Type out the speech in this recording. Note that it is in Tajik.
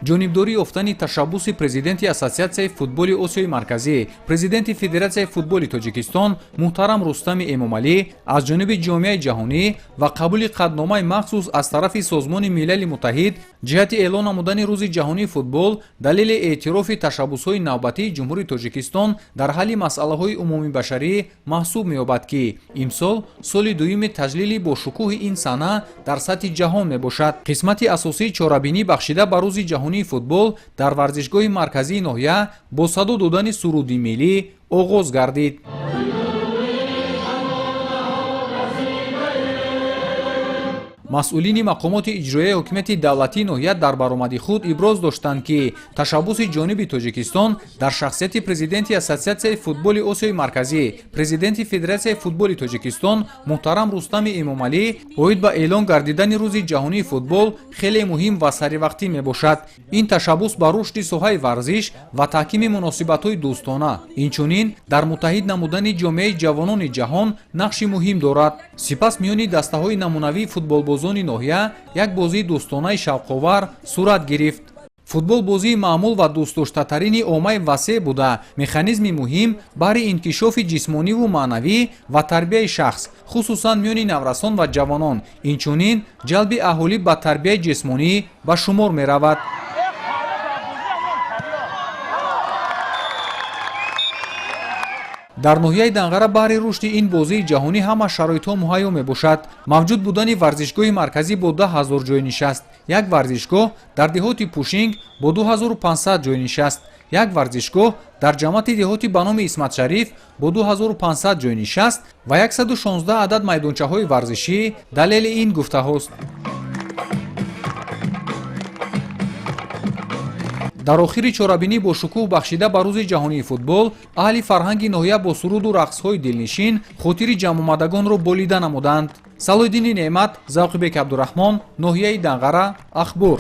ҷонибдорӣ ёфтани ташаббуси президенти ассотсиатсияи футболи осиёи марказӣ, президенти федератсияи футболи тоҷикистон муҳтарам Рустами Эмомалӣ аз ҷониби ҷомеаи ҷаҳонӣ ва қабули қатномаи махсус аз тарафи Созмони Милали Муттаҳид ҷиҳати эълон намудани Рӯзи ҷаҳонии футбол далели эътирофи ташаббусҳои навбатии ҷумҳури Тоҷикистон дар ҳалли масъалаҳои умумибашарӣ маҳсуб меёбад, ки имсол соли дуюми таҷлили бошукӯҳи ин сана дар сатҳи ҷаҳон мебошад. қисмати асосии чорабинӣ бахшида ба Рӯзи ҷаҳонии футбол дар варзишгоҳи марказии ноҳия бо садо додани суруди миллӣ оғоз гардид. масъулини мақомоти иҷроияи ҳокимияти давлатии ноҳия дар баромади худ иброз доштанд, ки ташаббуси ҷониби Тоҷикистон дар шахсияти президенти ассотсиатсияи футболи осиёи марказӣ, президенти федератсияи футболи Тоҷикистон муҳтарам Рустами Эмомалӣ оид ба эълон гардидани Рӯзи ҷаҳонии футбол хеле муҳим ва саривақтӣ мебошад. ин ташаббус ба рушди соҳаи варзиш ва таҳкими муносибатҳои дӯстона, инчунин дар муттаҳид намудани ҷомеаи ҷавонони ҷаҳон нақши муҳим дорад. сипас миёни дастаҳои намунавии футболбозони ноҳия як бозии дӯстонаи шавқовар сурат гирифт. футбол бозии маъмул ва дӯстдоштатарини оммаи васеъ буда механизми муҳим баҳри инкишофи ҷисмониву маънавӣ ва тарбияи шахс, хусусан миёни наврасон ва ҷавонон, инчунин ҷалби аҳолӣ ба тарбияи ҷисмонӣ ба шумор меравад. дар ноҳияи Данғара баҳри рушди ин бозии ҷаҳонӣ ҳама шароитҳо муҳайё мебошад. мавҷуд будани варзишгоҳи марказӣ бо 10 000 ҷойнишаст, як варзишгоҳ дар деҳоти Пушинг бо 2500 ҷойнишаст, як варзишгоҳ дар ҷамъати деҳоти ба номи Исматшариф бо 2500 ҷойнишаст ва 116 адад майдончаҳои варзишӣ. далели ин гуфтаҳост. дар охири чорабинӣ бо шукӯҳ бахшида ба Рӯзи ҷаҳонии футбол, аҳли фарҳанги ноҳия бо суруду рақсҳои дилнишин хотири ҷамъомадагонро болида намуданд. Салоҳиддини Неъмат, Завқибек Абдураҳмон, ноҳияи Данғара, Ахбор.